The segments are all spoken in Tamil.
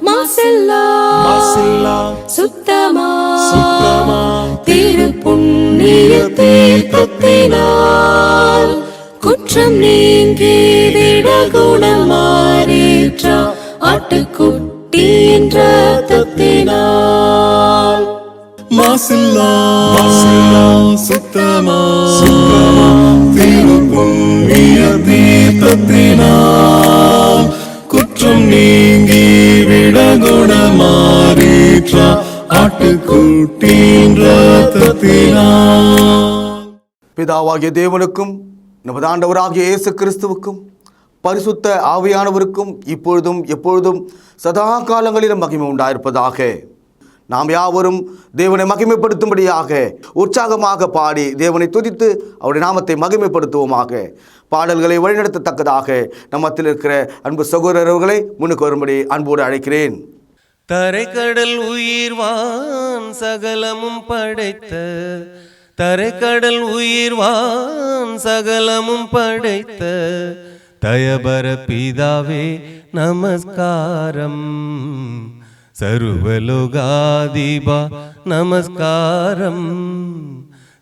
மாசில்லா சுத்தமா திரு புண்ணிய தீர்த்தத்தினால் குற்றம் நீங்கிவிட குணமாறேற்ற ஆட்டுக்குட்டியின் ரத்தத்தினால். மாசில்லா சுத்தமா திரு புண்ணிய தீர்த்தத்தினால் குற்றம் நீங்கி விட குணமாறேற்ற ஆட்டுக்குட்டியின் ரத்தத்தினால். பிதாவாகிய தேவனுக்கும் நமது ஆண்டவராகிய இயேசு கிறிஸ்துவுக்கும் பரிசுத்த ஆவியானவருக்கும் இப்பொழுதும் எப்பொழுதும் சதா காலங்களிலும் மகிமை உண்டாயிருப்பதாக. நாம் யாவரும் தேவனை மகிமைப்படுத்தும்படியாக உற்சாகமாக பாடி தேவனை துதித்து அவருடைய நாமத்தை மகிமைப்படுத்துவோமாக. பாடல்களை வழிநடத்தத்தக்கதாக நம்மத்தில் இருக்கிற அன்பு சகோதரர்களை முன்னுக்கு வரும்படி அன்போடு அழைக்கிறேன். தரைக்கடல் உயிர்வான் சகலமும் படைத்த, தரைக்கடல் உயிர்வான் சகலமும் படைத்த தயபர பிதாவே நமஸ்காரம். சர்வலோகாதிபா நமஸ்காரம்.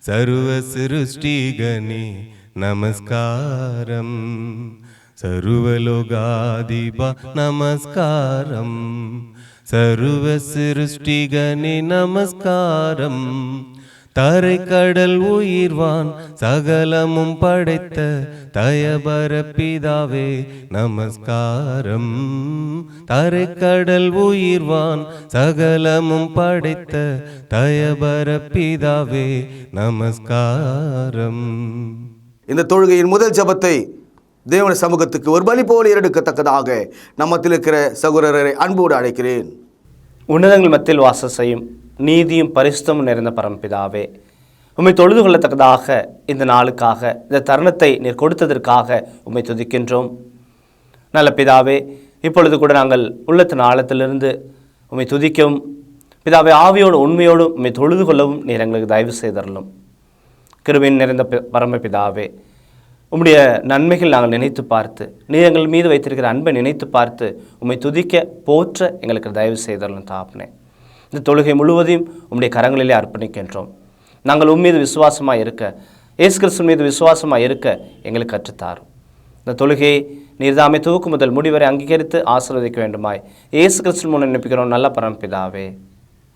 சர்வ சிருஷ்டிகனே நமஸ்காரம். சர்வலோகாதிபா நமஸ்காரம். சர்வ சிருஷ்டிகனே நமஸ்காரம். தரைக்கடல் உயிர்வான் சகலமும் படைத்த தயபர பிதாவே நமஸ்காரம். தரைக்கடல் உயிர்வான் சகலமும் படைத்த தயபர பிதாவே நமஸ்காரம். இந்த தொழுகையின் முதல் ஜெபத்தை தேவன சமூகத்துக்கு ஒரு பலி போல ஏறெடுக்கத்தக்கதாக நம்மத்தில் இருக்கிற சகோதரரை அன்போடு அழைக்கிறேன். உன்னதங்கள் மத்தியில் வாசம் செய்யும் நீதியும் பரிசுத்தமும் நிறைந்த பரம்பிதாவே, உம்மை தொழுது கொள்ளத்தக்கதாக இந்த நாளுக்காக, இந்த தருணத்தை நீர் கொடுத்ததற்காக உம்மை துதிக்கின்றோம். நல்ல பிதாவே, இப்பொழுது கூட நாங்கள் உள்ளத்தின் ஆழத்திலிருந்து உம்மை துதிக்கவும், பிதாவை ஆவியோடு உண்மையோடும் உம்மை தொழுது கொள்ளவும் நீர் எங்களுக்கு தயவு செய்தரலும். கிருபையின் நிறைந்த பரமபிதாவே, உம்முடைய நன்மைகள் நாங்கள் நினைத்து பார்த்து, நீர் எங்கள் மீது வைத்திருக்கிற அன்பை நினைத்து பார்த்து உம்மை துதிக்க போற்ற எங்களுக்கு தயவு செய்தரலும் தாப்னே. இந்த தொழுகை முழுவதையும் உம்முடைய கரங்களிலே அர்ப்பணிக்கின்றோம். நாங்கள் உம்மீது விசுவாசமாக இருக்க, இயேசு கிறிஸ்து மீது விசுவாசமாக இருக்க எங்களுக்கு கற்றுத்தாரும். இந்த தொழுகையை நீர்தாமே துவக்கு முதல் முடிவரை அங்கீகரித்து ஆசீர்வதிக்க வேண்டுமாய் இயேசு கிறிஸ்து முன் நினைப்பிக்கிறோம் நல்ல பரமபிதாவே,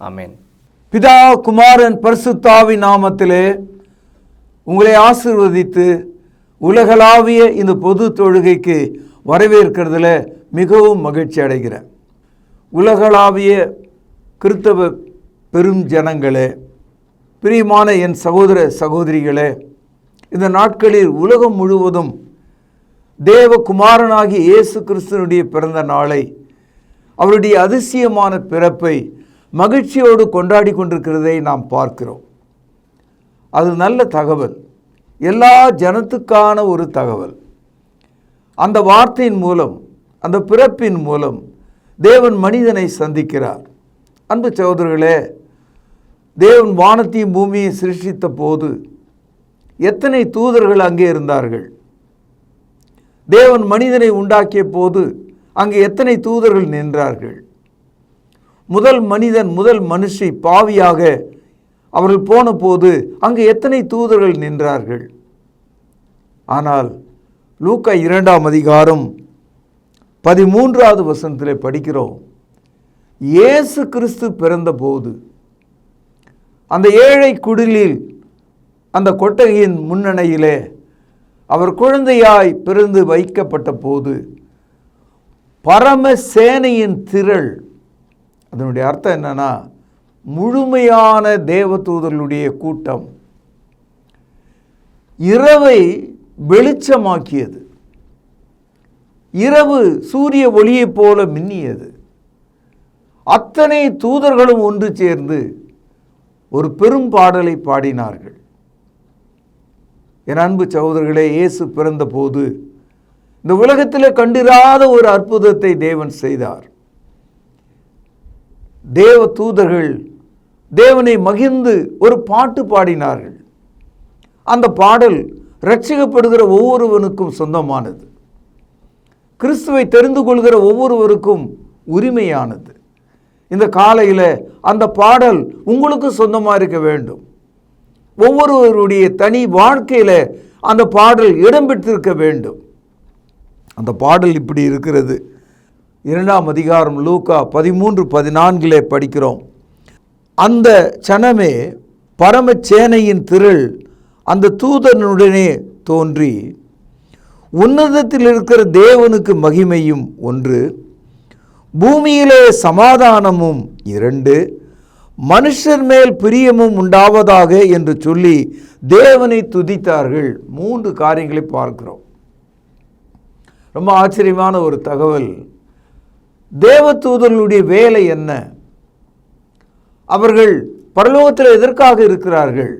ஆமென். பிதா குமாரன் பரிசுத்தாவின் நாமத்திலே உங்களை ஆசீர்வதித்து உலகளாவிய இந்த பொது தொழுகைக்கு வரவேற்கிறதுல மிகவும் மகிழ்ச்சி அடைகிறேன். உலகளாவிய கிறிஸ்தவ பெரும் ஜனங்களே, பிரியமான என் சகோதர சகோதரிகளே, இந்த நாட்களில் உலகம் முழுவதும் தேவகுமாரனாகிய இயேசு கிறிஸ்துவனுடைய பிறந்த நாளை, அவருடைய அதிசயமான பிறப்பை மகிழ்ச்சியோடு கொண்டாடி கொண்டிருக்கிறதை நாம் பார்க்கிறோம். அது நல்ல தகவல், எல்லா ஜனத்துக்கான ஒரு தகவல். அந்த வார்த்தையின் மூலம், அந்த பிறப்பின் மூலம் தேவன் மனிதனை சந்திக்கிறார். அன்பு சகோதரர்களே, தேவன் வானத்தையும் பூமியை சிருஷ்டித்த போது எத்தனை தூதர்கள் அங்கே இருந்தார்கள்? தேவன் மனிதனை உண்டாக்கிய போது அங்கே எத்தனை தூதர்கள் நின்றார்கள்? முதல் மனிதன், முதல் மனுஷி பாவியாக அவர்கள் போன போது அங்கே எத்தனை தூதர்கள் நின்றார்கள்? ஆனால் லூக்கா 2ஆம் அதிகாரம் 13வது வசனத்திலே படிக்கிறோம், இயேசு கிறிஸ்து பிறந்தபோது அந்த ஏழை குடிலில், அந்த கொட்டகையின் முன்னணையிலே அவர் குழந்தையாய் பிறந்து வைக்கப்பட்ட போது பரம சேனையின் திரள், அதனுடைய அர்த்தம் என்னன்னா முழுமையான தேவதூதர்களுடைய கூட்டம் இரவை வெளிச்சமாக்கியது. இரவு சூரிய ஒளியைப் போல மின்னியது. அத்தனை தூதர்களும் ஒன்று சேர்ந்து ஒரு பெரும் பாடலை பாடினார்கள். என் அன்பு சகோதரர்களே, இயேசு பிறந்த போது இந்த உலகத்தில் கண்டிராத ஒரு அற்புதத்தை தேவன் செய்தார். தேவ தூதர்கள் தேவனை மகிழ்ந்து ஒரு பாட்டு பாடினார்கள். அந்த பாடல் ரட்சிக்கப்படுகிற ஒவ்வொருவனுக்கும் சொந்தமானது. கிறிஸ்துவை தெரிந்து கொள்கிற ஒவ்வொருவருக்கும் உரிமையானது. இந்த காலையில் அந்த பாடல் உங்களுக்கு சொந்தமாக இருக்க வேண்டும். ஒவ்வொருவருடைய தனி வாழ்க்கையில் அந்த பாடல் இடம்பெற்றிருக்க வேண்டும். அந்த பாடல் இப்படி இருக்கிறது. 2ஆம் அதிகாரம் லூக்கா 13:14 படிக்கிறோம். அந்த சனமே பரமச்சேனையின் திரள் அந்த தூதனுடனே தோன்றி, உன்னதத்தில் இருக்கிற தேவனுக்கு மகிமையும் 1, பூமியிலே சமாதானமும் 2, மனுஷர் மேல் பிரியமும் உண்டாவதாக என்று சொல்லி தேவனை துதித்தார்கள். 3 காரியங்களை பார்க்கிறோம். ரொம்ப ஆச்சரியமான ஒரு தகவல். தேவதூதர்களுடைய வேலை என்ன? அவர்கள் பரலோகத்தில் எதற்காக இருக்கிறார்கள்?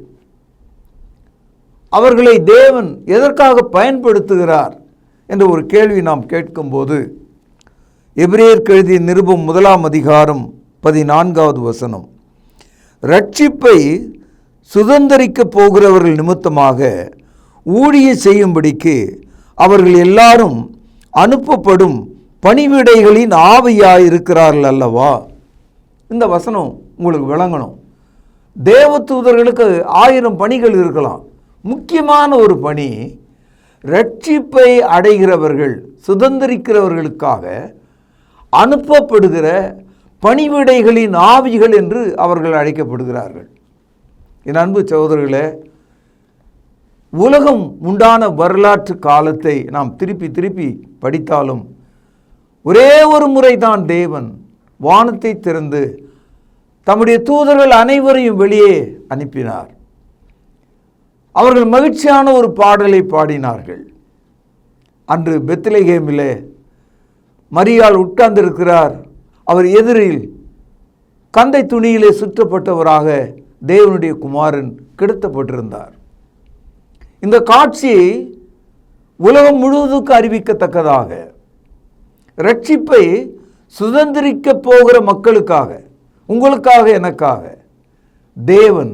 அவர்களை தேவன் எதற்காக பயன்படுத்துகிறார் என்ற ஒரு கேள்வி நாம் கேட்கும்போது, எபிரேயருக்கு எழுதிய நிருபம் 1ஆம் அதிகாரம் 14வது வசனம், ரட்சிப்பை சுதந்தரிக்கப் போகிறவர்கள் நிமித்தமாக ஊழியம் செய்யும்படிக்கு அவர்கள் எல்லாரும் அனுப்பப்படும் பணிவிடைகளின் ஆவியாயிருக்கிறார்கள் அல்லவா? இந்த வசனம் உங்களுக்கு விளங்கணும். தேவதூதர்களுக்கு 1000 பணிகள் இருக்கலாம். முக்கியமான ஒரு பணி, ரட்சிப்பை அடைகிறவர்கள் சுதந்தரிக்கிறவர்களுக்காக அனுப்பப்படுகிற பணிவிடைகளின் ஆவிகள் என்று அவர்கள் அழைக்கப்படுகிறார்கள். என் அன்பு சகோதரர்களே, உலகம் உண்டான வரலாற்று காலத்தை நாம் திருப்பி திருப்பி படித்தாலும் ஒரே ஒரு முறைதான் தேவன் வானத்தை திறந்து தம்முடைய தூதர்கள் அனைவரையும் வெளியே அனுப்பினார். அவர்கள் மகிழ்ச்சியான ஒரு பாடலை பாடினார்கள். அன்று பெத்லகேமிலே மரியாள் உட்கார்ந்திருக்கிறார். அவர் எதிரில் கந்தை துணியிலே சுற்றப்பட்டவராக தேவனுடைய குமாரன் கிடத்தப்பட்டிருந்தார். இந்த காட்சியை உலகம் முழுவதுக்கு அறிவிக்கத்தக்கதாக, ரட்சிப்பை சுதந்திரிக்க போகிற மக்களுக்காக, உங்களுக்காக, எனக்காக தேவன்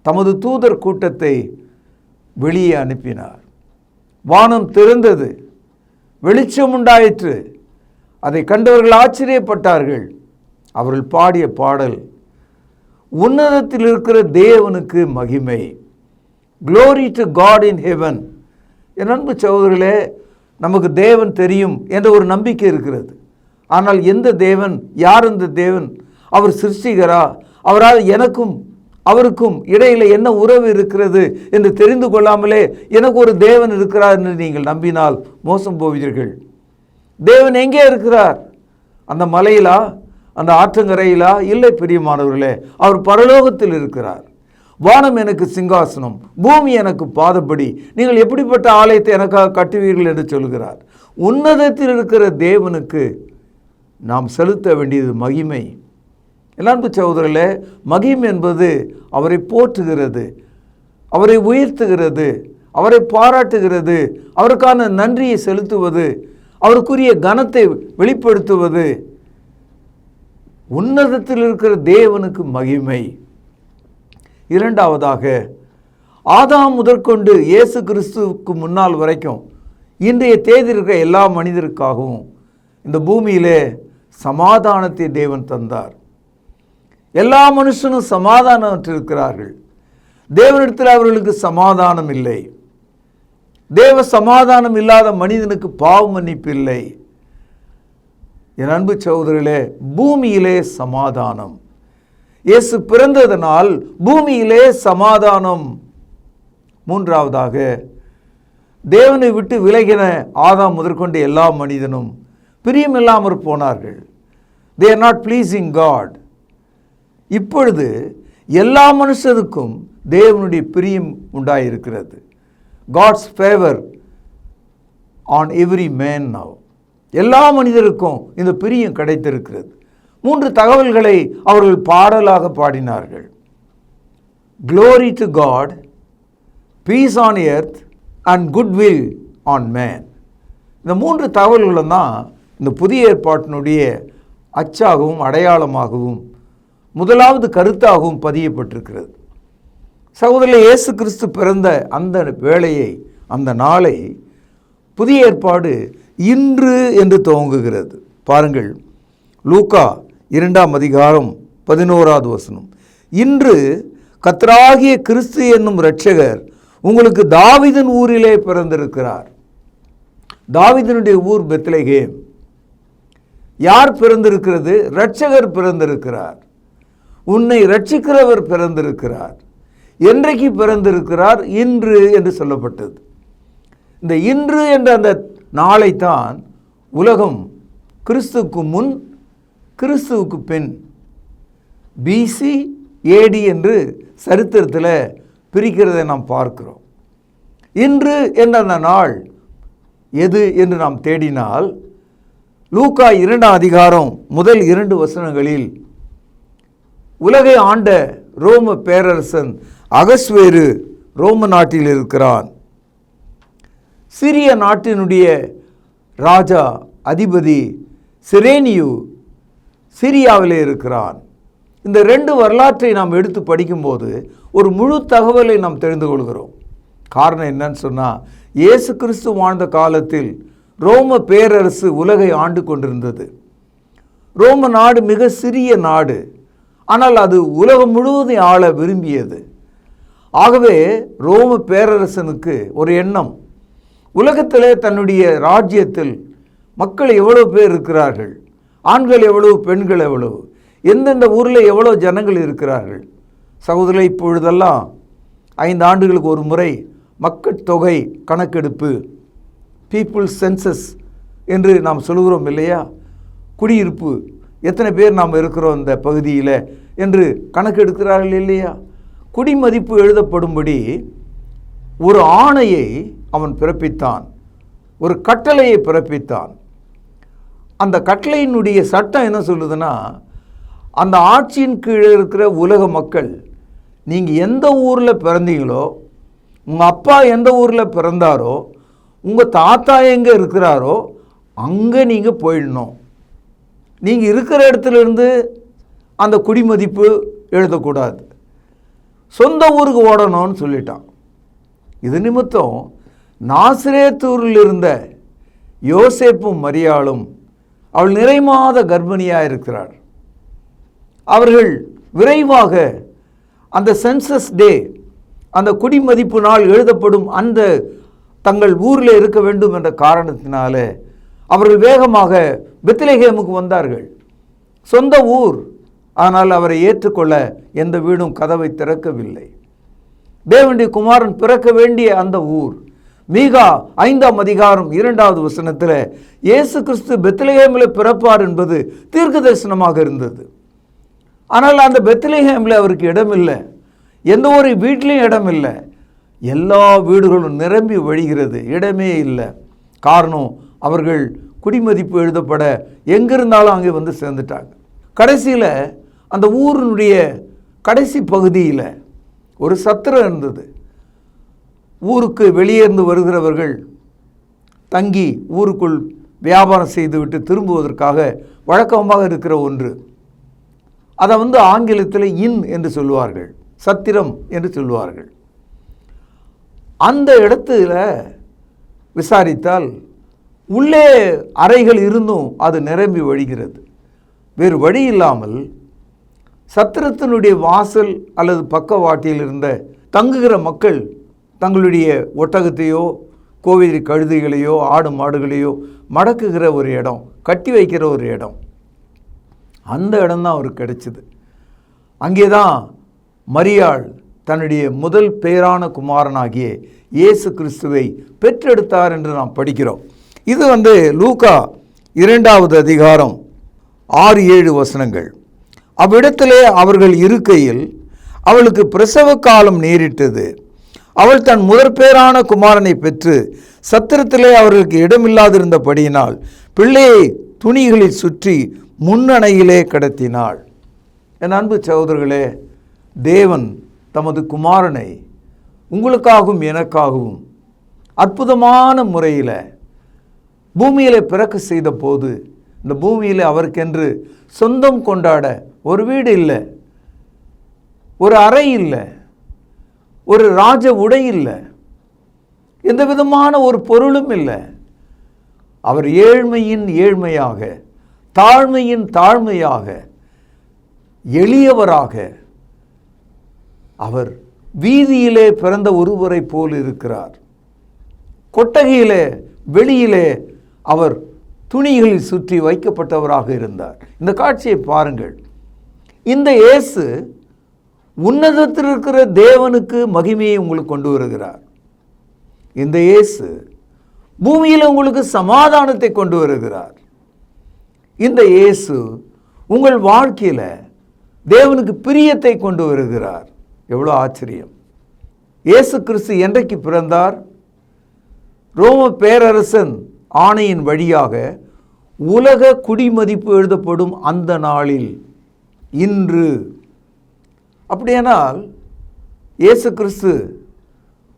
தமது தூதர் கூட்டத்தை வெளியே அனுப்பினார். வானம் திறந்தது, வெளிச்சம் உண்டாயிற்று. அதை கண்டவர்கள் ஆச்சரியப்பட்டார்கள். அவர்கள் பாடிய பாடல், உன்னதத்தில் இருக்கிற தேவனுக்கு மகிமை, Glory to God in heaven. என் அன்பு சகோதரர்களே, நமக்கு தேவன் தெரியும் என்ற ஒரு நம்பிக்கை இருக்கிறது. ஆனால் எந்த தேவன், யார் அந்த தேவன்? அவர் சிருஷ்டிகரா? அவரால் எனக்கும் அவருக்கும் இடையில் என்ன உறவு இருக்கிறது என்று தெரிந்து கொள்ளாமலே எனக்கு ஒரு தேவன் இருக்கிறார் என்று நீங்கள் நம்பினால் மோசம் போவீர்கள். தேவன் எங்கே இருக்கிறார்? அந்த மலையிலா, அந்த ஆற்றங்கரையிலா? இல்லை பிரியமானவர்களே, அவர் பரலோகத்தில் இருக்கிறார். வானம் எனக்கு சிங்காசனம், பூமி எனக்கு பாதப்படி, நீங்கள் எப்படிப்பட்ட ஆலயத்தை எனக்காக கட்டுவீர்கள் என்று சொல்கிறார். உன்னதத்தில் இருக்கிற தேவனுக்கு நாம் செலுத்த வேண்டியது மகிமை. அன்பு சகோதரர்களே, மகிமை என்பது அவரை போற்றுகிறது, அவரை உயர்த்துகிறது, அவரை பாராட்டுகிறது, அவருக்கான நன்றியை செலுத்துவது, அவருக்குரிய கனத்தை வெளிப்படுத்துவது. உன்னதத்தில் இருக்கிற தேவனுக்கு மகிமை. இரண்டாவதாக, ஆதாம் முதற்கொண்டு இயேசு கிறிஸ்துவுக்கு முன்னால் வரைக்கும் இன்றைய தேதி இருக்கிற எல்லா மனிதருக்காகவும் இந்த பூமியிலே சமாதானத்தை தேவன் தந்தார். எல்லா மனுஷனும் சமாதானமற்றிருக்கிறார்கள். தேவனிடத்தில் அவர்களுக்கு சமாதானம் இல்லை. தேவ சமாதானம் இல்லாத மனிதனுக்கு பாவ மன்னிப்பு இல்லை. என் அன்பு சகோதரர்களே, பூமியிலே சமாதானம். இயேசு பிறந்ததனால் பூமியிலே சமாதானம். மூன்றாவதாக, தேவனை விட்டு விலகின ஆதாம் முதற்கொண்டு எல்லா மனிதனும் பிரியமில்லாமற் போனார்கள். They are not pleasing God. இப்பொழுது எல்லா மனுஷருக்கும் தேவனுடைய பிரியம் உண்டாயிருக்கிறது. God's favor on every man now. எல்லா மனிதருக்கும் இந்த பிரியம் கிடைத்திருக்கிறது. 3 தகவல்களை அவர்கள் பாடலாக பாடினார்கள். Glory to God, peace on earth and goodwill on man. இந்த 3 தகவல்களும் தான் இந்த புதிய ஏற்பாட்டினுடைய அச்சாகவும் அடையாளமாகவும் முதலாவது கருத்தாகவும் பதியப்பட்டிருக்கிறது. சகோதரர், இயேசு கிறிஸ்து பிறந்த அந்த வேளையை, அந்த நாளை புதிய ஏற்பாடு இன்று என்று துவங்குகிறது. பாருங்கள், லூக்கா 2ஆம் அதிகாரம் 11வது வசனம். இன்று கர்த்தராகிய கிறிஸ்து என்னும் இரட்சகர் உங்களுக்கு தாவீதின் ஊரிலே பிறந்திருக்கிறார். தாவீதினுடைய ஊர் பெத்லகேம். யார் பிறந்திருக்கிறது? இரட்சகர் பிறந்திருக்கிறார். உன்னை இரட்சிக்கிறவர் பிறந்திருக்கிறார். என்றைக்கு பிறந்திருக்கிறார்? இன்று என்று சொல்லப்பட்டது. இந்த இன்று என்ற அந்த நாளைத்தான் உலகம் கிறிஸ்துவுக்கு முன் கிறிஸ்துவுக்கு பின் பிசி ஏடி என்று சரித்திரத்தில் பிரிக்கிறதை நாம் பார்க்கிறோம். இன்று என்ற அந்த நாள் எது என்று நாம் தேடினால் லூக்கா 2ஆம் அதிகாரம் முதல் 2 வசனங்களில் உலகை ஆண்ட ரோம பேரரசன் அகஸ்வேரு ரோம நாட்டில் இருக்கிறான். சிரிய நாட்டினுடைய ராஜா அதிபதி சிரேனியு சிரியாவிலே இருக்கிறான். இந்த 2 வரலாற்றை நாம் எடுத்து படிக்கும்போது ஒரு முழு தகவலை நாம் தெரிந்து கொள்கிறோம். காரணம் என்னன்னு சொன்னால், இயேசு கிறிஸ்து வாழ்ந்த காலத்தில் ரோம பேரரசு உலகை ஆண்டு கொண்டிருந்தது. ரோம நாடு மிக சிறிய நாடு, ஆனால் அது உலகம் முழுவதும் ஆள விரும்பியது. ஆகவே ரோம பேரரசனுக்கு ஒரு எண்ணம், உலகத்திலே தன்னுடைய ராஜ்யத்தில் மக்கள் எவ்வளவு பேர் இருக்கிறார்கள், ஆண்கள் எவ்வளவு, பெண்கள் எவ்வளவு, எந்தெந்த ஊரில் எவ்வளோ ஜனங்கள் இருக்கிறார்கள். சகோதரர்களே, இப்பொழுதெல்லாம் 5 ஆண்டுகளுக்கு ஒரு முறை மக்கள் தொகை கணக்கெடுப்பு, பீப்புள் சென்சஸ் என்று நாம் சொல்கிறோம் இல்லையா? குடியிருப்பு, எத்தனை பேர் நாம் இருக்கிறோம் இந்த பகுதியில் என்று கணக்கெடுக்கிறார்கள் இல்லையா? குடிமதிப்பு எழுதப்படும்படி ஒரு ஆணையை அவன் பிறப்பித்தான், ஒரு கட்டளையை பிறப்பித்தான். அந்த கட்டளையினுடைய சட்டம் என்ன சொல்லுதுன்னா, அந்த ஆட்சியின் கீழே இருக்கிற உலக மக்கள், நீங்கள் எந்த ஊரில் பிறந்தீங்களோ, உங்கள் அப்பா எந்த ஊரில் பிறந்தாரோ, உங்கள் தாத்தா எங்கே இருக்கிறாரோ அங்கே நீங்கள் போயிடணும். நீங்கள் இருக்கிற இடத்துலேருந்து அந்த குடிமதிப்பு எழுதக்கூடாது, சொந்த ஊருக்கு ஓடணும்னு சொல்லிட்டான். இது நிமித்தம் நாசரேத்தூரில் இருந்த யோசேப்பும் மரியாளும், அவள் நிறைமாத கர்ப்பிணியாக இருக்கிறார். அவர்கள் விரைவாக அந்த சென்சஸ் டே, அந்த குடிமதிப்பு நாள் எழுதப்படும் அந்த தங்கள் ஊரில் இருக்க வேண்டும் என்ற காரணத்தினால அவர்கள் வேகமாக பெத்லகேமுக்கு வந்தார்கள். சொந்த ஊர், ஆனால் அவரை ஏற்றுக்கொள்ள எந்த வீடும் கதவை திறக்கவில்லை. தேவனுடைய குமாரன் பிறக்க வேண்டிய அந்த ஊர், மீகா 5ஆம் அதிகாரம் 2வது வசனத்தில் இயேசு கிறிஸ்து பெத்லகேமில் பிறப்பார் என்பது தீர்க்க தரிசனமாக இருந்தது. ஆனால் அந்த பெத்லகேமில் அவருக்கு இடமில்லை, எந்த ஒரு வீட்லேயும் இடம் இல்லை. எல்லா வீடுகளும் நிரம்பி வழிகிறது, இடமே இல்லை. காரணம், அவர்கள் குடிமதிப்பு எழுதப்பட எங்கிருந்தாலும் அங்கே வந்து சேர்ந்துட்டாங்க. கடைசியில் அந்த ஊரினுடைய கடைசி பகுதியில் ஒரு சத்திரம் இருந்தது. ஊருக்கு வெளியேந்து வருகிறவர்கள் தங்கி ஊருக்குள் வியாபாரம் செய்துவிட்டு திரும்புவதற்காக வழக்கமாக இருக்கிற ஒன்று. அதை ஆங்கிலத்தில் இன் என்று சொல்லுவார்கள், சத்திரம் என்று சொல்லுவார்கள். அந்த இடத்துல விசாரித்தால் உள்ளே அறைகள் இருந்தும் அது நிரம்பி வழிகிறது. வேறு வழி இல்லாமல் சத்திரத்தினுடைய வாசல் அல்லது பக்கவாட்டில் இருந்த தங்குகிற மக்கள் தங்களுடைய ஒட்டகத்தையோ கோவேரி கழுதைகளையோ ஆடு மாடுகளையோ மடக்குகிற ஒரு இடம், கட்டி வைக்கிற ஒரு இடம், அந்த இடம்தான் அவருக்கு கிடைச்சிது. அங்கே தான் மரியாள் தன்னுடைய முதல் பேரான குமாரனாகிய இயேசு கிறிஸ்துவை பெற்றெடுத்தார் என்று நாம் படிக்கிறோம். இது லூக்கா 2வது அதிகாரம் 6-7 வசனங்கள். அவ்விடத்திலே அவர்கள் இருக்கையில் அவளுக்கு பிரசவ காலம் நேரிட்டது. அவள் தன் முதற்பேரான குமாரனை பெற்று சத்திரத்திலே அவர்களுக்கு இடமில்லாதிருந்தபடியினால் பிள்ளையை துணிகளில் சுற்றி முன்னணையிலே கடத்தினாள். என் அன்பு சகோதரர்களே, தேவன் தமது குமாரனை உங்களுக்காகவும் எனக்காகவும் அற்புதமான முறையில் பூமியில் பிறக்க செய்த போது, இந்த பூமியில் அவருக்கென்று சொந்தம் கொண்டாட ஒரு வீடு இல்லை, ஒரு அறை இல்லை, ஒரு ராஜ உடை இல்லை, எந்த விதமான ஒரு பொருளும் இல்லை. அவர் ஏழ்மையின் ஏழ்மையாக தாழ்மையின் தாழ்மையாக, எளியவராக, அவர் வீதியிலே பிறந்த ஒருவரை போல் இருக்கிறார். கொட்டகையிலே வெளியிலே அவர் துணிகளில் சுற்றி வைக்கப்பட்டவராக இருந்தார். இந்த காட்சியை பாருங்கள். இந்த இயேசு உன்னதத்தில் இருக்கிற தேவனுக்கு மகிமையை உங்களுக்கு கொண்டு வருகிறார். இந்த இயேசு பூமியில் உங்களுக்கு சமாதானத்தை கொண்டு வருகிறார். இந்த இயேசு உங்கள் வாழ்க்கையில் தேவனுக்கு பிரியத்தை கொண்டு வருகிறார். எவ்வளோ ஆச்சரியம்! இயேசு கிறிஸ்து என்றைக்கு பிறந்தார்? ரோம பேரரசன் ஆணையின் வழியாக உலக குடிமதிப்பு எழுதப்படும் அந்த நாளில், இன்று. அப்படியானால் இயேசு கிறிஸ்து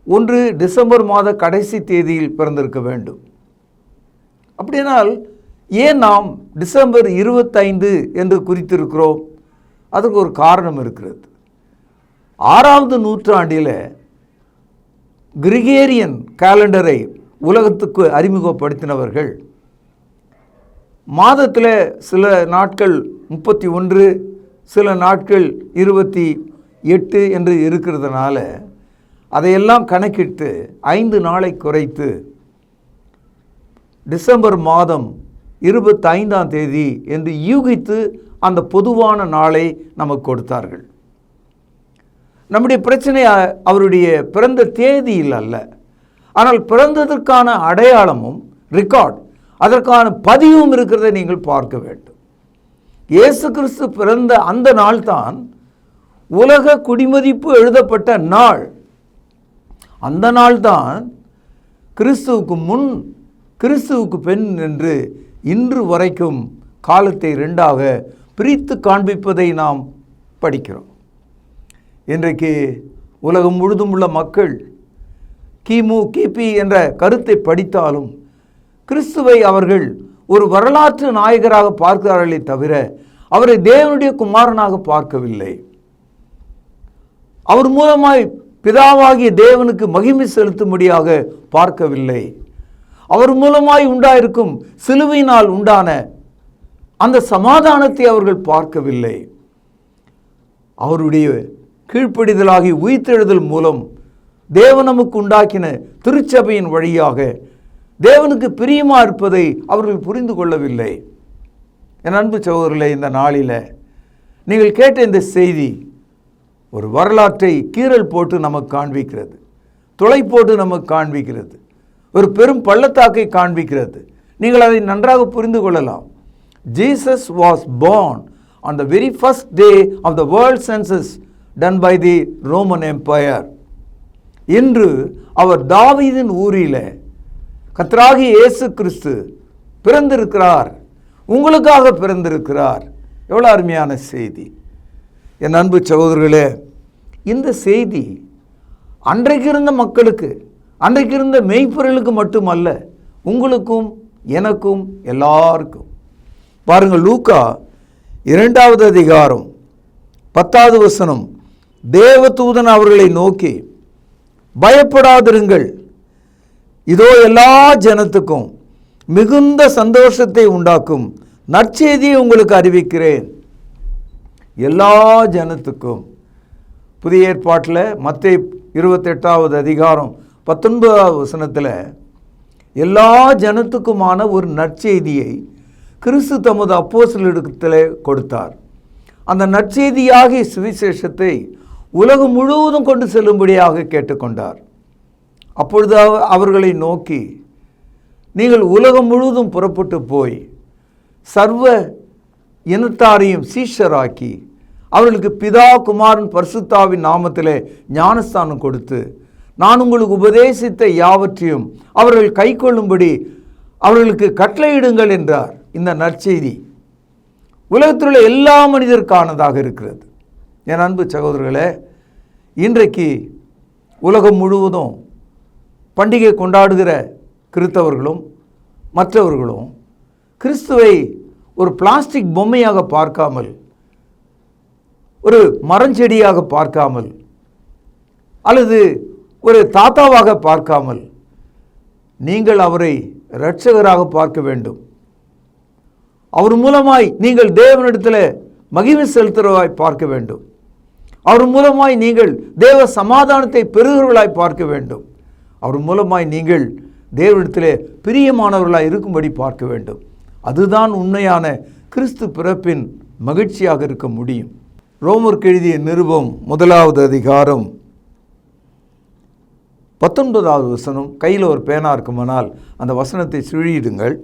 1 டிசம்பர் மாத கடைசி தேதியில் பிறந்திருக்க வேண்டும். அப்படியானால் ஏன் நாம் டிசம்பர் 25 என்று குறித்திருக்கிறோம்? அதுக்கு ஒரு காரணம் இருக்கிறது. 6வது நூற்றாண்டில் கிரிகேரியன் கேலண்டரை உலகத்துக்கு அறிமுகப்படுத்தினவர்கள் மாதத்தில் சில நாட்கள் 31, சில நாட்கள் 28 என்று இருக்கிறதுனால அதையெல்லாம் கணக்கிட்டு 5 நாளை குறைத்து டிசம்பர் மாதம் 25ஆம் தேதி என்று யூகித்து அந்த பொதுவான நாளை நமக்கு கொடுத்தார்கள். நம்முடைய பிரச்சனை அவருடைய பிறந்த தேதியில் அல்ல, ஆனால் பிறந்ததற்கான அடையாளமும் ரெக்கார்ட், அதற்கான பதிவும் இருக்கிறதை நீங்கள் பார்க்க வேண்டும். இயேசு கிறிஸ்து பிறந்த அந்த நாள் தான் உலக குடிமதிப்பு எழுதப்பட்ட நாள். அந்த நாள் தான் கிறிஸ்துவுக்கு முன், கிறிஸ்துவுக்கு பின் என்று இன்று வரைக்கும் காலத்தை 2ஆக பிரித்து காண்பிப்பதை நாம் படிக்கிறோம். இன்றைக்கு உலகம் முழுதும் உள்ள மக்கள் கிமு கிபி என்ற கருத்தை படித்தாலும் கிறிஸ்துவை அவர்கள் ஒரு வரலாற்று நாயகராக பார்க்கிறார்களே தவிர அவரை தேவனுடைய குமாரனாக பார்க்கவில்லை. அவர் மூலமாய் பிதாவாகிய தேவனுக்கு மகிமை செலுத்தும்படியாக பார்க்கவில்லை. அவர் மூலமாய் உண்டாயிருக்கும் சிலுவையினால் உண்டான அந்த சமாதானத்தை அவர்கள் பார்க்கவில்லை. அவருடைய கீழ்ப்படிதலாகி உயிர்த்தெழுதல் மூலம் தேவன் நமக்கு உண்டாக்கின திருச்சபையின் வழியாக தேவனுக்கு பிரியமா இருப்பதை அவர்கள் புரிந்து கொள்ளவில்லை. என் அன்பு சகோதரர்களே, இந்த நாளில் நீங்கள் கேட்ட இந்த செய்தி ஒரு வரலாற்றை கீறல் போட்டு நமக்கு காண்பிக்கிறது, துளை போட்டு நமக்கு காண்பிக்கிறது, ஒரு பெரும் பள்ளத்தாக்கை காண்பிக்கிறது. நீங்கள் அதை நன்றாக புரிந்து கொள்ளலாம். Jesus was born on the very first day of the world census done by the Roman Empire. இன்று அவர் தாவீதின் ஊரிலே கர்த்தராகிய இயேசு கிறிஸ்து பிறந்திருக்கிறார், உங்களுக்காக பிறந்திருக்கிறார். எவ்வளோ அருமையான செய்தி! என் அன்பு சகோதரர்களே, இந்த செய்தி அன்றைக்கு இருந்த மக்களுக்கு, அன்றைக்கு இருந்த மெய்ப்பொருளுக்கு மட்டுமல்ல, உங்களுக்கும் எனக்கும் எல்லாருக்கும். பாருங்கள், லூக்கா 2வது அதிகாரம் 10வது வசனம். தேவதூதன் அவர்களை நோக்கி, பயப்படாதிருங்கள், இதோ எல்லா ஜனத்துக்கும் மிகுந்த சந்தோஷத்தை உண்டாக்கும் நற்செய்தியை உங்களுக்கு அறிவிக்கிறேன். எல்லா ஜனத்துக்கும். புதிய ஏற்பாட்டில் மத்தேயு 28வது அதிகாரம் 19வது வசனத்தில் எல்லா ஜனத்துக்குமான ஒரு நற்செய்தியை கிறிஸ்து தமது அப்போஸ்தலரிடத்தில் கொடுத்தார். அந்த நற்செய்தியாகிய சுவிசேஷத்தை உலகம் முழுவதும் கொண்டு செல்லும்படியாக கேட்டுக்கொண்டார். அப்பொழுது அவர்களை நோக்கி, நீங்கள் உலகம் முழுவதும் புறப்பட்டு போய் சர்வ இனத்தாரையும் சீஷராக்கி அவர்களுக்கு பிதா குமாரன் பரிசுத்தாவின் நாமத்திலே ஞானஸ்தானம் கொடுத்து நான் உங்களுக்கு உபதேசித்த யாவற்றையும் அவர்கள் கைக்கொள்ளும்படி அவர்களுக்கு கட்டளையிடுங்கள் என்றார். இந்த நற்செய்தி உலகத்தில் உள்ள எல்லா மனிதருக்கானதாக இருக்கிறது. என் அன்பு சகோதரர்களே, இன்றைக்கு உலகம் முழுவதும் பண்டிகை கொண்டாடுகிற கிறிஸ்தவர்களும் மற்றவர்களும் கிறிஸ்துவை ஒரு பிளாஸ்டிக் பொம்மையாக பார்க்காமல், ஒரு மரஞ்செடியாக பார்க்காமல், அல்லது ஒரு தாத்தாவாக பார்க்காமல், நீங்கள் அவரை இரட்சகராக பார்க்க வேண்டும். அவர் மூலமாய் நீங்கள் தேவனிடத்தில் மகிமை செலுத்துகிறவராய் பார்க்க வேண்டும். அவர் மூலமாய் நீங்கள் தேவ சமாதானத்தை பெறுகிறவர்களாய் பார்க்க வேண்டும். அவர் மூலமாய் நீங்கள் தேவனிடத்திலே பிரியமானவர்களாய் இருக்கும்படி பார்க்க வேண்டும். அதுதான் உண்மையான கிறிஸ்து பிறப்பின் மகிழ்ச்சியாக இருக்க முடியும். ரோமருக்கு எழுதிய நிருபம் 1வது அதிகாரம் 19வது வசனம். கையில் ஒரு பேனா இருக்குமானால் அந்த வசனத்தை சுழியிடுங்கள்.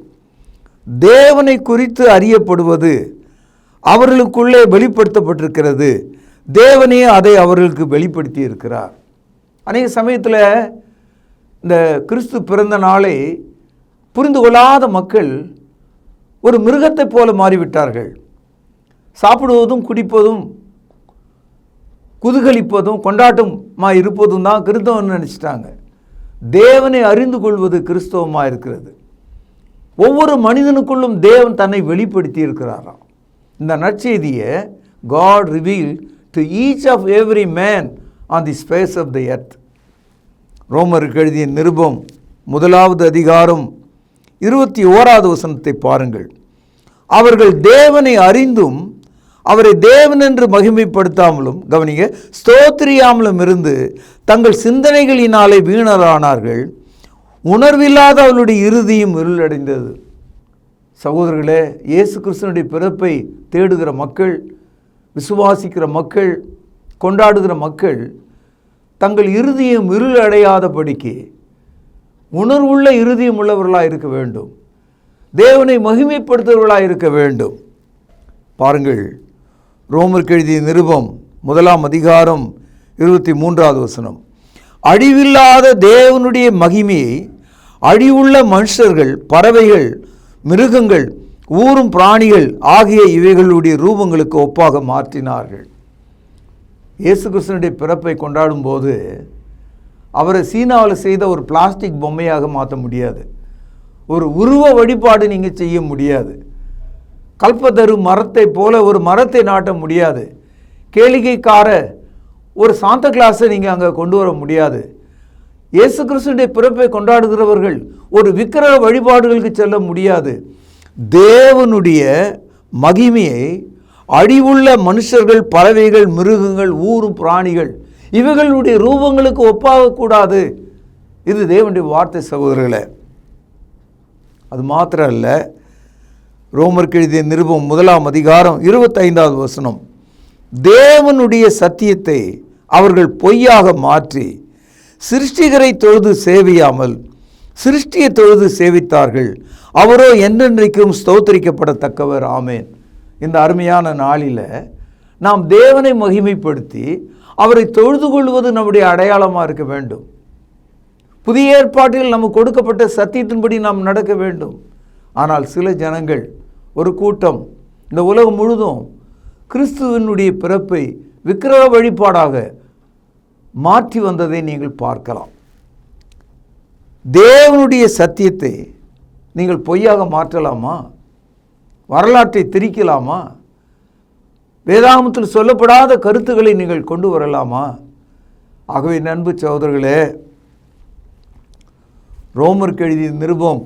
தேவனை குறித்து அறியப்படுவது அவர்களுக்குள்ளே வெளிப்படுத்தப்பட்டிருக்கிறது, தேவனே அதை அவர்களுக்கு வெளிப்படுத்தி இருக்கிறார். அநேக சமயத்தில் இந்த கிறிஸ்து பிறந்த நாளை புரிந்து கொள்ளாத மக்கள் ஒரு மிருகத்தை போல மாறிவிட்டார்கள். சாப்பிடுவதும் குடிப்பதும் குதூகலிப்பதும் கொண்டாட்டமாக இருப்பதும் தான் கிறிஸ்தவம்னு நினச்சிட்டாங்க. தேவனை அறிந்து கொள்வது கிறிஸ்தவமாக இருக்கிறது. ஒவ்வொரு மனிதனுக்குள்ளும் தேவன் தன்னை வெளிப்படுத்தி இருக்கிறாராம். இந்த நற்செய்தியை God revealed to each of every man on the face of the earth. ரோமருக்கு எழுதிய நிருபம் 1வது அதிகாரம் 21வது வசனத்தை பாருங்கள். அவர்கள் தேவனை அறிந்தும் அவரை தேவன் என்று மகிமைப்படுத்தாமலும், கவனிங்க, ஸ்தோத்திரியாமலும் இருந்து தங்கள் சிந்தனைகளினாலே வீணரானார்கள். உணர்வில்லாத அவளுடைய இறுதியும் இருளடைந்தது. சகோதரர்களே, இயேசு கிறிஸ்துவனுடைய பிறப்பை தேடுகிற மக்கள், விசுவாசிக்கிற மக்கள், கொண்டாடுகிற மக்கள் தங்கள் இருதயம் இருளடையாதபடிக்கு உணர்வுள்ள இருதயம் உள்ளவர்களாக இருக்க வேண்டும். தேவனை மகிமைப்படுத்துகிறவர்களாக இருக்க வேண்டும். பாருங்கள், ரோமருக்கு எழுதிய நிருபம் 1ஆம் அதிகாரம் 23வது வசனம். அழிவில்லாத தேவனுடைய மகிமையை அழிவுள்ள மனுஷர்கள், பறவைகள், மிருகங்கள், ஊரும் பிராணிகள் ஆகிய இவைகளுடைய ரூபங்களுக்கு ஒப்பாக மாற்றினார்கள். இயேசு கிறிஸ்துவனுடைய பிறப்பை கொண்டாடும் போது அவரை சீனாவில் செய்த ஒரு பிளாஸ்டிக் பொம்மையாக மாற்ற முடியாது. ஒரு உருவ வழிபாடு நீங்கள் செய்ய முடியாது. கல்பத்தரு மரத்தை போல ஒரு மரத்தை நாட்ட முடியாது. கேளிக்கைக்கார ஒரு சாந்த கிளாஸை நீங்கள் அங்கே கொண்டு வர முடியாது. இயேசு கிறிஸ்துடைய பிறப்பை கொண்டாடுகிறவர்கள் ஒரு விக்கிரக வழிபாடுகளுக்கு செல்ல முடியாது. தேவனுடைய மகிமையை அழிவுள்ள மனுஷர்கள், பறவைகள், மிருகங்கள், ஊரும் பிராணிகள் இவைகளுடைய ரூபங்களுக்கு ஒப்பாகக்கூடாது. இது தேவனுடைய வார்த்தை சகோதரர்களே. அது மாத்திரம் அல்ல, ரோமருக்கு எழுதிய நிருபம் 1ஆம் அதிகாரம் 25வது வசனம். தேவனுடைய சத்தியத்தை அவர்கள் பொய்யாக மாற்றி சிருஷ்டிகரை தொழுது சேவியாமல் சிருஷ்டியை தொழுது சேவித்தார்கள். அவரோ என்றென்றைக்கும் ஸ்தோத்திரிக்கப்படத்தக்கவர். ஆமேன். இந்த அருமையான நாளில் நாம் தேவனை மகிமைப்படுத்தி அவரை தொழுது கொள்வது நம்முடைய அடையாளமாக இருக்க வேண்டும். புதிய ஏற்பாட்டில் நமக்கு கொடுக்கப்பட்ட சத்தியத்தின்படி நாம் நடக்க வேண்டும். ஆனால் சில ஜனங்கள், ஒரு கூட்டம் இந்த உலகம் முழுதும் கிறிஸ்துவனுடைய பிறப்பை விக்கிரக வழிபாடாக மாற்றி வந்ததை நீங்கள் பார்க்கலாம். தேவனுடைய சத்தியத்தை நீங்கள் பொய்யாக மாற்றலாமா? வரலாற்றை திரிக்கலாமா? வேதாகமத்தில் சொல்லப்படாத கருத்துக்களை நீங்கள் கொண்டு வரலாமா? ஆகவே அன்பு சகோதரர்களே, ரோமருக்கு எழுதிய நிருபம்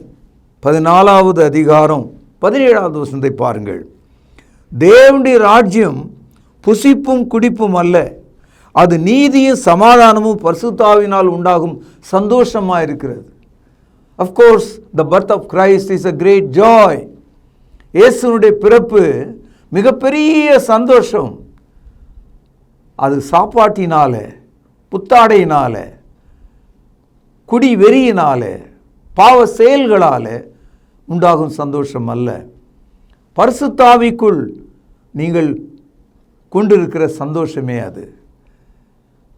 14வது அதிகாரம் 17வது வசனத்தை பாருங்கள். தேவனுடைய ராஜ்யம் புசிப்பும் குடிப்பும் அல்ல, அது நீதியும் சமாதானமும் பரிசுத்தாவினால் உண்டாகும் சந்தோஷமாக இருக்கிறது. Of course the birth of Christ is a great joy. இயேசுனுடைய பிறப்பு மிகப்பெரிய சந்தோஷம். அது சாப்பாட்டினால, புத்தாடையினால, குடி வெறியினால, பாவ செயல்களால் உண்டாகும் சந்தோஷம் அல்ல. பரிசுத்தாவிக்குள் நீங்கள் கொண்டிருக்கிற சந்தோஷமே அது.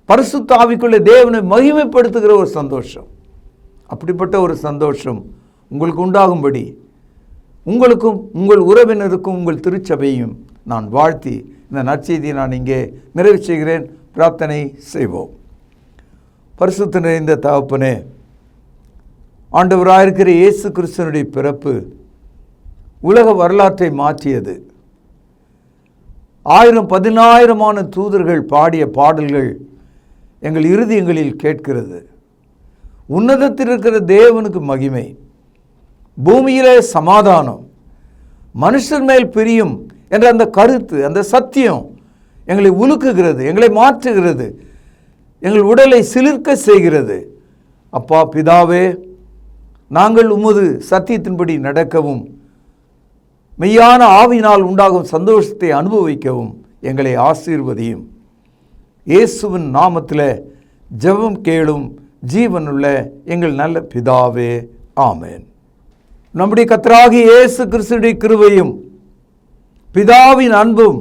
பரிசுத்தாவிக்குள்ளே தேவனை மகிமைப்படுத்துகிற ஒரு சந்தோஷம். அப்படிப்பட்ட ஒரு சந்தோஷம் உங்களுக்கு உண்டாகும்படி உங்களுக்கும் உங்கள் உறவினருக்கும் உங்கள் திருச்சபையும் நான் வாழ்த்தி இந்த நற்செய்தியை நான் இங்கே நிறைவு செய்கிறேன். பிரார்த்தனை செய்வோம். பரிசுத்த நிறைந்த தகப்பனே, ஆண்டவராயிருக்கிற இயேசு கிறிஸ்துவனுடைய பிறப்பு உலக வரலாற்றை மாற்றியது. 1000-10,000 தூதர்கள் பாடிய பாடல்கள் எங்கள் இருதயங்களில் கேட்கிறது. உன்னதத்தில் இருக்கிற தேவனுக்கு மகிமை, பூமியிலே சமாதானம், மனுஷர் மேல் பிரியம் என்ற அந்த கருத்து, அந்த சத்தியம் எங்களை உலுக்குகிறது, எங்களை மாற்றுகிறது, எங்கள் உடலை சிலிர்க்க செய்கிறது. அப்பா பிதாவே, நாங்கள் உமது சத்தியத்தின்படி நடக்கவும் மெய்யான ஆவியினால் உண்டாகும் சந்தோஷத்தை அனுபவிக்கவும் எங்களை ஆசீர்வதியும். இயேசுவின் நாமத்தில் ஜெபம் கேளும் ஜீவனுள்ள எங்கள் நல்ல பிதாவே, ஆமென். நம்முடைய கர்த்தராகிய இயேசு கிறிஸ்துவின் கிருபையும் பிதாவின் அன்பும்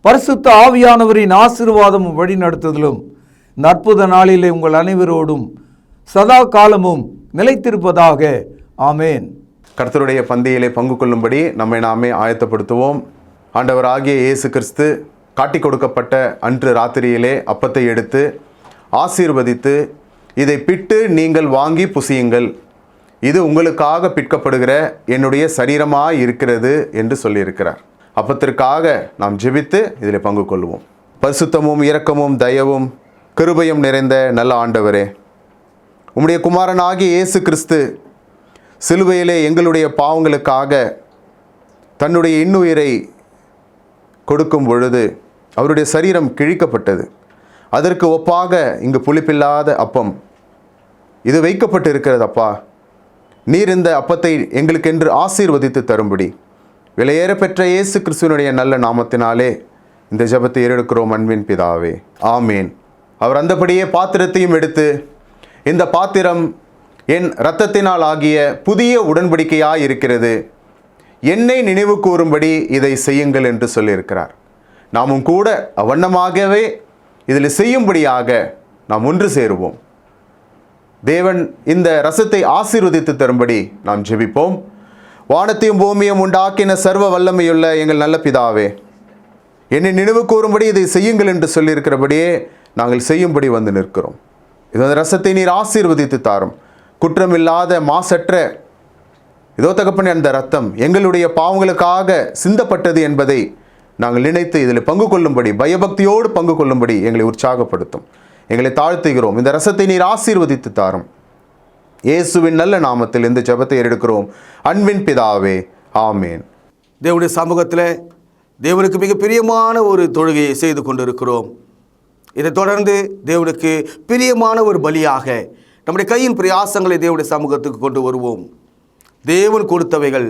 பரிசுத்த ஆவியானவரின் ஆசீர்வாதமும் வழிநடத்துதலும் இந்த அற்புத நாளிலே உங்கள் அனைவரோடும் சதா காலமும் நிலைத்திருப்பதாக. ஆமேன். கர்த்தருடைய பந்தியிலே பங்கு கொள்ளும்படி நம்மை நாமே ஆயத்தப்படுத்துவோம். ஆண்டவராகிய இயேசு கிறிஸ்து காட்டிக் கொடுக்கப்பட்ட அன்று ராத்திரியிலே அப்பத்தை எடுத்து ஆசீர்வதித்து, இதை பிட்டு நீங்கள் வாங்கி புசியுங்கள், இது உங்களுக்காக பிற்கப்படுகிற என்னுடைய சரீரமாய் இருக்கிறது என்று சொல்லியிருக்கிறார். அப்பத்திற்காக நாம் ஜெபித்து இதில் பங்கு கொள்வோம். பரிசுத்தமும் இரக்கமும் தயவும் கிருபையும் நிறைந்த நல்ல ஆண்டவரே, உம்முடைய குமாரனாகிய இயேசு கிறிஸ்து சிலுவையிலே எங்களுடைய பாவங்களுக்காக தன்னுடைய இன்னுயிரை கொடுக்கும் பொழுது அவருடைய சரீரம் கிழிக்கப்பட்டது. அதற்கு ஒப்பாக இங்கு புளிப்பில்லாத அப்பம் இது வைக்கப்பட்டு இருக்கிறது. அப்பா, நீர் இந்த அப்பத்தை எங்களுக்கென்று ஆசீர்வதித்து தரும்படி விலையேற பெற்ற இயேசு கிறிஸ்துவனுடைய நல்ல நாமத்தினாலே இந்த ஜெபத்தை ஏறெடுக்கிறோம் அன்பின் பிதாவே, ஆமேன். அவர் அந்தபடியே பாத்திரத்தையும் எடுத்து, இந்த பாத்திரம் என் இரத்தத்தினால் ஆகிய புதிய உடன்படிக்கையாய் இருக்கிறது, என்னை நினைவு கூறும்படி இதை செய்யுங்கள் என்று சொல்லியிருக்கிறார். நாமும் கூட அவ்வண்ணமாகவே இதில் செய்யும்படியாக நாம் ஒன்று சேருவோம். தேவன் இந்த ரசத்தை ஆசீர்வதித்து தரும்படி நாம் ஜெபிப்போம். வானத்தையும் பூமியும் உண்டாக்கின சர்வ வல்லமையுள்ள எங்கள் நல்ல பிதாவே, என்னை நினைவு கூறும்படி இதை செய்யுங்கள் என்று சொல்லியிருக்கிறபடியே நாங்கள் செய்யும்படி வந்து நிற்கிறோம். இந்த ரசத்தை நீர் ஆசீர்வதித்து தாரும். குற்றமில்லாத மாசற்ற இதோ தகப்பனே, அந்த ரத்தம் எங்களுடைய பாவங்களுக்காக சிந்தப்பட்டது என்பதை நாங்கள் நினைத்து இதில் பங்கு கொள்ளும்படி, பயபக்தியோடு பங்கு கொள்ளும்படி எங்களை உற்சாகப்படுத்தும். எங்களை தாழ்த்துகிறோம். இந்த ரசத்தை நீர் ஆசீர்வதித்து தாரும். இயேசுவின் நல்ல நாமத்தில் இந்த ஜெபத்தை எடுக்கிறோம் அன்பின் பிதாவே, ஆமேன். தேவனுடைய சமூகத்தில் தேவனுக்கு மிக பிரியமான ஒரு தொழுகையை செய்து கொண்டிருக்கிறோம். இதை தொடர்ந்து தேவனுக்கு பிரியமான ஒரு பலியாக நம்முடைய கையின் பிரயாசங்களை தேவனுடைய சமூகத்துக்கு கொண்டு வருவோம். தேவன் கொடுத்தவைகள்,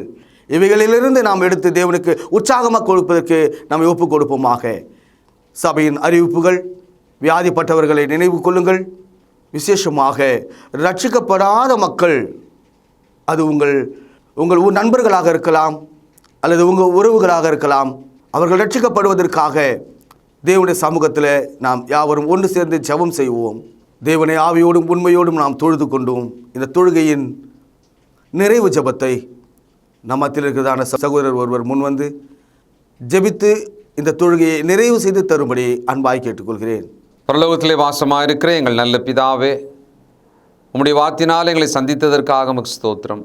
இவைகளிலிருந்து நாம் எடுத்து தேவனுக்கு உற்சாகமாக கொடுப்பதற்கு நாம் ஒப்புக் கொடுப்போமாக. சபையின் அறிவிப்புகள், வியாதிப்பட்டவர்களை நினைவு கொள்ளுங்கள். விசேஷமாக ரட்சிக்கப்படாத மக்கள், அது உங்கள் நண்பர்களாக இருக்கலாம் அல்லது உங்கள் உறவுகளாக இருக்கலாம், அவர்கள் ரட்சிக்கப்படுவதற்காக தேவனுடைய சமூகத்தில் நாம் யாவரும் ஒன்று சேர்ந்து ஜெபம் செய்வோம். தேவனை ஆவியோடும் உண்மையோடும் நாம் தொழுது கொண்டோம். இந்த தொழுகையின் நிறைவு ஜெபத்தை நம்மத்தில் இருக்கிறதான சகோதரர் ஒருவர் முன்வந்து ஜெபித்து இந்த தொழுகையை நிறைவு செய்து தரும்படி அன்பாய் கேட்டுக்கொள்கிறேன். பரலோகத்திலே வாசமாக இருக்கிற எங்கள் நல்ல பிதாவே, உம்முடைய வார்த்தையினால் எங்களை சந்தித்ததற்காக உமக்கு ஸ்தோத்திரம்.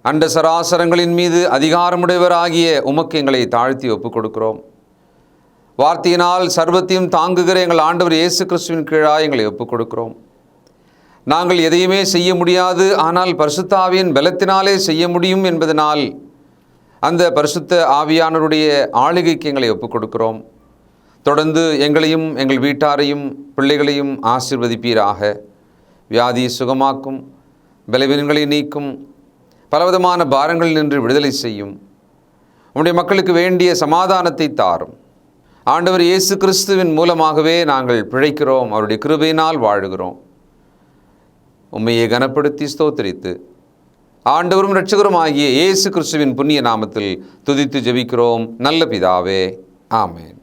அண்ட சராசரங்களின் மீது அதிகாரமுடையவராகிய உமக்கு எங்களை தாழ்த்தி ஒப்புக் கொடுக்கிறோம். வார்த்தையினால் சர்வத்தையும் தாங்குகிற எங்கள் ஆண்டவர் இயேசு கிறிஸ்துவின் கீழாக எங்களை ஒப்புக் கொடுக்கிறோம். நாங்கள் எதையுமே செய்ய முடியாது, ஆனால் பரிசுத்த ஆவியின் பலத்தினாலே செய்ய முடியும் என்பதனால் அந்த பரிசுத்த ஆவியானவருடைய ஆளுகைக்கு எங்களை ஒப்புக் கொடுக்கிறோம். தொடர்ந்து எங்களையும் எங்கள் வீட்டாரையும் பிள்ளைகளையும் ஆசீர்வதிப்பீராக. வியாதியை சுகமாக்கும், பலவீனங்களை நீக்கும், பலவிதமான பாரங்களில் நின்று விடுதலை செய்யும். உம்முடைய மக்களுக்கு வேண்டிய சமாதானத்தை தாரும். ஆண்டவர் இயேசு கிறிஸ்துவின் மூலமாகவே நாங்கள் பிழைக்கிறோம், அவருடைய கிருபையினால் வாழுகிறோம். உம்மையை கனப்படுத்தி ஸ்தோத்திரித்து ஆண்டவரும் இரட்சகரும் ஆகிய இயேசு கிறிஸ்துவின் புண்ணிய நாமத்தில் துதித்து ஜெபிக்கிறோம் நல்ல பிதாவே, ஆமென்.